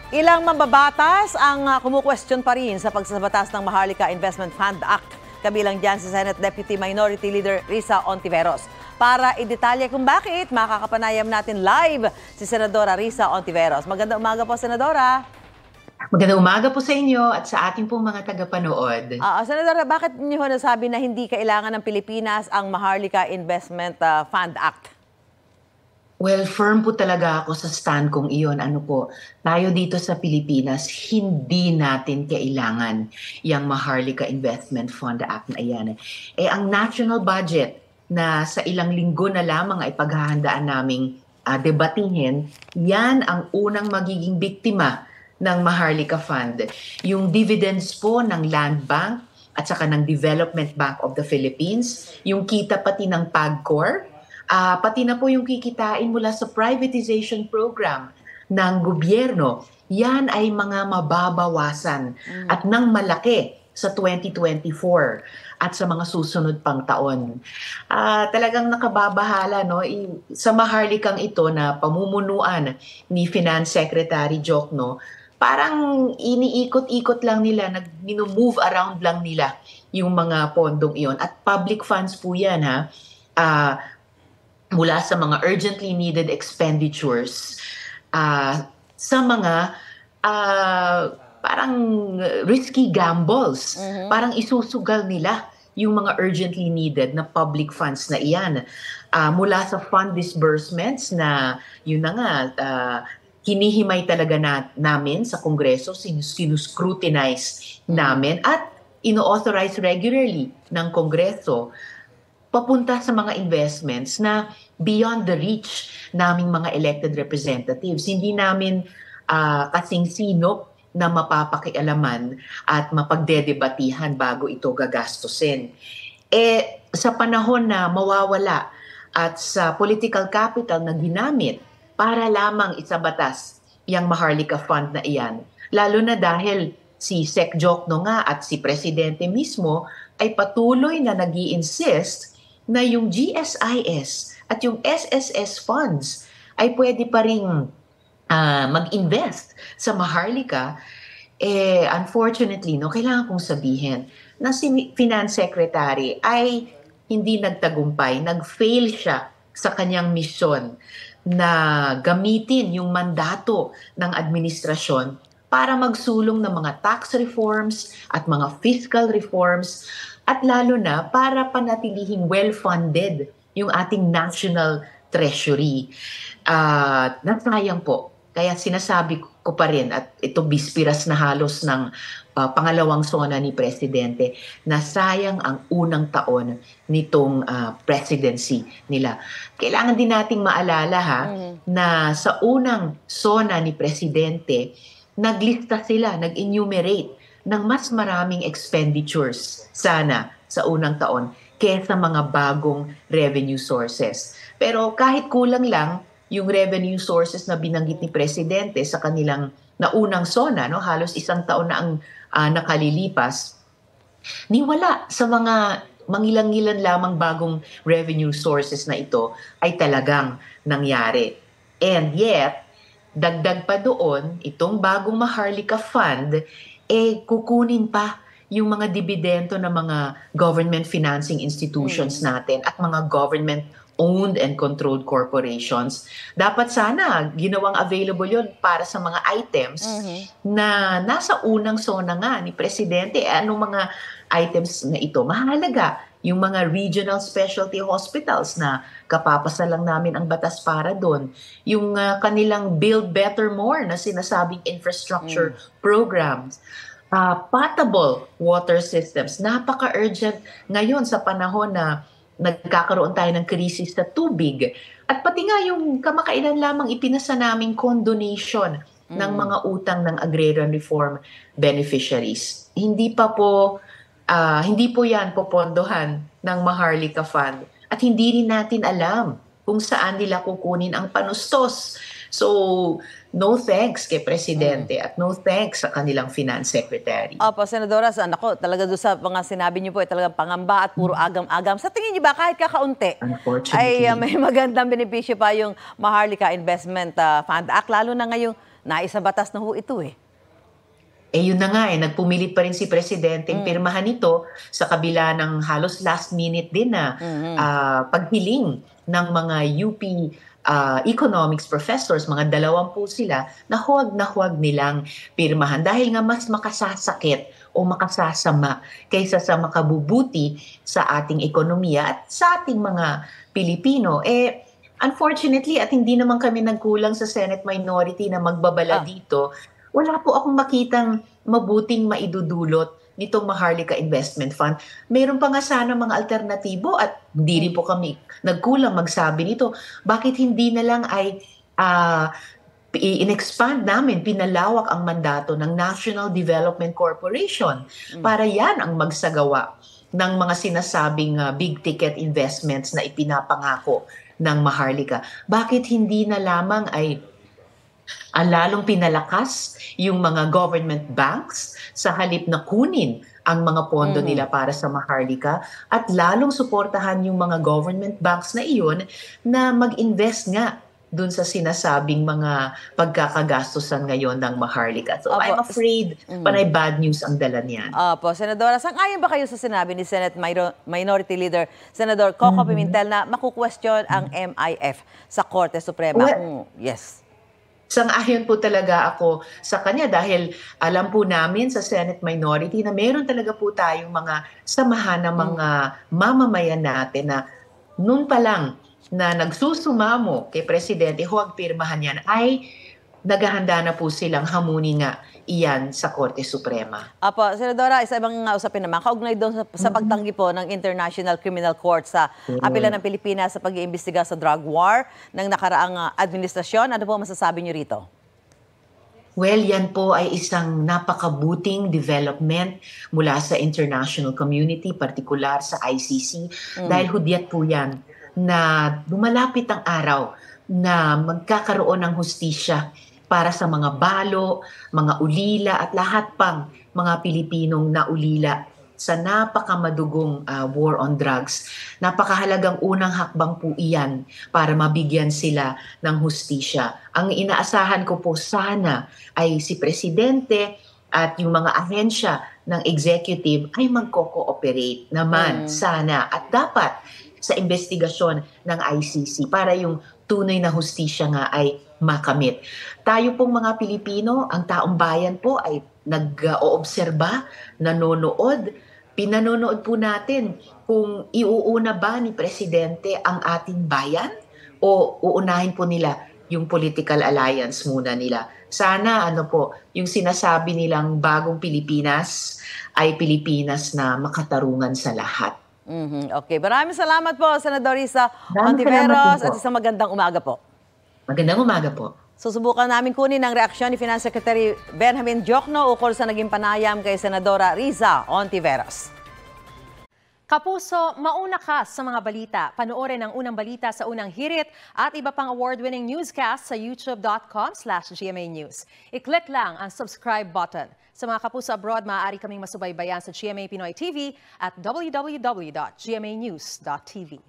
Ilang mambabatas ang kumukwestiyon pa rin sa pagsasabatas ng Maharlika Investment Fund Act. Kabilang dyan si Senate Deputy Minority Leader Risa Hontiveros. Para i-detalye kung bakit, makakapanayam natin live si Senadora Risa Hontiveros. Magandang umaga po, Senadora. Magandang umaga po sa inyo at sa ating pong mga tagapanood. Senadora, bakit niyo nasabi na hindi kailangan ng Pilipinas ang Maharlika Investment Fund Act? Well, firm po talaga ako sa stand kong iyon. Tayo dito sa Pilipinas, hindi natin kailangan yung Maharlika Investment Fund Act na iyan. Ang national budget na sa ilang linggo na lamang ay paghahandaan naming debatihin, yan ang unang magiging biktima ng Maharlika Fund. Yung dividends po ng Land Bank at saka ng Development Bank of the Philippines, yung kita pati ng PAGCOR, pati na po yung kikitain mula sa privatization program ng gobyerno, yan ay mga mababawasan at nang malaki sa 2024 at sa mga susunod pang taon. Talagang nakababahala sa Maharlikang ito na pamumunuan ni Finance Secretary Jokno, parang iniikot-ikot lang nila, move around lang nila yung mga pondong iyon. At public funds po yan mula sa mga urgently needed expenditures sa mga parang risky gambles. Parang isusugal nila yung mga urgently needed na public funds na iyan. Mula sa fund disbursements na yun na nga, hinihimay talaga namin sa Kongreso, sinuscrutinize namin at ino-authorize regularly ng Kongreso papunta sa mga investments na beyond the reach naming mga elected representatives. Hindi namin kasing sino na mapapakialaman at mapagdedebatihan bago ito gagastusin. Sa panahon na mawawala at sa political capital na ginamit para lamang isabatas yung Maharlika Fund na iyan, lalo na dahil si Sec Jokno nga at si Presidente mismo ay patuloy na nag-i-insist na yung GSIS at yung SSS funds ay pwede pa rin mag-invest sa Maharlika. Unfortunately, kailangan kong sabihin na si Finance Secretary ay hindi nagtagumpay, nag-fail siya sa kanyang misyon na gamitin yung mandato ng administrasyon para magsulong ng mga tax reforms at mga fiscal reforms at lalo na para panatilihing well-funded yung ating national treasury. Nasayang po. Kaya sinasabi ko pa rin at ito bispiras na halos ng pangalawang sona ni Presidente na sayang ang unang taon nitong presidency nila. Kailangan din nating maalala na sa unang sona ni Presidente, naglista sila, nag-enumerate ng mas maraming expenditures sana sa unang taon kaysa mga bagong revenue sources. Pero kahit kulang lang yung revenue sources na binanggit ni Presidente sa kanilang naunang sona, halos isang taon na ang nakalilipas, niwala sa mga mangilang-ilan lamang bagong revenue sources na ito ay talagang nangyari. And yet, dagdag pa doon, itong bagong Maharlika Fund, kukunin pa yung mga dibidendo ng mga government financing institutions natin at mga government-owned and controlled corporations. Dapat sana ginawang available yun para sa mga items na nasa unang sona nga ni Presidente. Anong mga items na ito? Mahalaga. Yung mga regional specialty hospitals na kapapasa lang namin ang batas para doon. Yung kanilang Build Better More na sinasabing infrastructure programs. Potable water systems. Napaka-urgent ngayon sa panahon na nagkakaroon tayo ng krisis sa tubig. At pati nga yung kamakailan lamang ipinasa naming condonation ng mga utang ng agrarian reform beneficiaries. Hindi po yan popondohan ng Maharlika Fund. At hindi rin natin alam kung saan nila kukunin ang panustos. So, no thanks kay Presidente at no thanks sa kanilang Finance Secretary. Opo, Senadora, talaga doon sa mga sinabi niyo po ay talagang pangamba at puro agam-agam. Sa tingin niyo ba kahit kakaunti ay may magandang benepisyo pa yung Maharlika Investment Fund Act, lalo na ngayong naisabatas na ho ito eh. Yun na nga nagpumilit pa rin si Presidenteng pirmahan ito sa kabila ng halos last minute din na paghiling ng mga UP economics professors, mga 20 sila, na huwag nilang pirmahan dahil nga mas makasasakit o makasasama kaysa sa makabubuti sa ating ekonomiya at sa ating mga Pilipino. Unfortunately, at hindi naman kami nagkulang sa Senate minority na magbabala dito, wala po akong makitang mabuting maidudulot nitong Maharlika Investment Fund. Meron pa nga sana mga alternatibo at hindi rin po kami nagkulang magsabi nito. Bakit hindi na lang ay in-expand namin, pinalawak ang mandato ng National Development Corporation para yan ang magsagawa ng mga sinasabing big ticket investments na ipinapangako ng Maharlika. Bakit hindi na lamang ay lalong pinalakas yung mga government banks sa halip na kunin ang mga pondo nila para sa Maharlika at lalong suportahan yung mga government banks na iyon na mag-invest nga dun sa sinasabing mga pagkakagastusan ngayon ng Maharlika. So I'm afraid panay bad news ang dala niyan. Opo, Senadora, sang-ayon ba kayo sa sinabi ni Senate Minority Leader Senador Coco Pimentel na maku-question ang MIF sa Korte Suprema? Yes. Sang-ayon po talaga ako sa kanya dahil alam po namin sa Senate minority na meron talaga po tayong mga samahan ng mga mamamayan natin na noon pa lang na nagsusumamo kay Presidente, huwag pirmahan yan, ay naghahanda na po silang hamunin nga iyan sa Korte Suprema. Apo, Senadora, isa ibang usapin naman, kaugnay doon sa pagtanggi po ng International Criminal Court sa apela ng Pilipinas sa pag-iimbestiga sa drug war ng nakaraang administrasyon. Ano po masasabi niyo rito? Well, yan po ay isang napakabuting development mula sa international community, partikular sa ICC, dahil hudyat po yan na lumalapit ang araw na magkakaroon ng hustisya para sa mga balo, mga ulila at lahat pang mga Pilipinong naulila sa napakamadugong war on drugs. Napakahalagang unang hakbang po iyan para mabigyan sila ng hustisya. Ang inaasahan ko po sana ay si Presidente at yung mga ahensya ng executive ay magko-cooperate naman sana at dapat sa investigasyon ng ICC para yung tunay na hustisya nga ay makamit. Tayo pong mga Pilipino, ang taong bayan po ay nag-oobserba, nanonood. Pinanonood po natin kung iuuna ba ni Presidente ang ating bayan o uunahin po nila yung political alliance muna nila. Sana yung sinasabi nilang bagong Pilipinas ay Pilipinas na makatarungan sa lahat. Okay, maraming salamat po, Senador Risa Ontiveros, at isang magandang umaga po. Magandang umaga po. Susubukan namin kunin ang reaksyon ni Finance Secretary Benjamin Diokno ukol sa naging panayam kay Senadora Risa Ontiveros. Kapuso, mauna ka sa mga balita. Panoorin ang unang balita sa unang hirit at iba pang award-winning newscast sa youtube.com/GMA News. I-click lang ang subscribe button. Sa mga kapuso abroad, maaari kaming masubaybayan sa GMA Pinoy TV at www.gmanews.tv.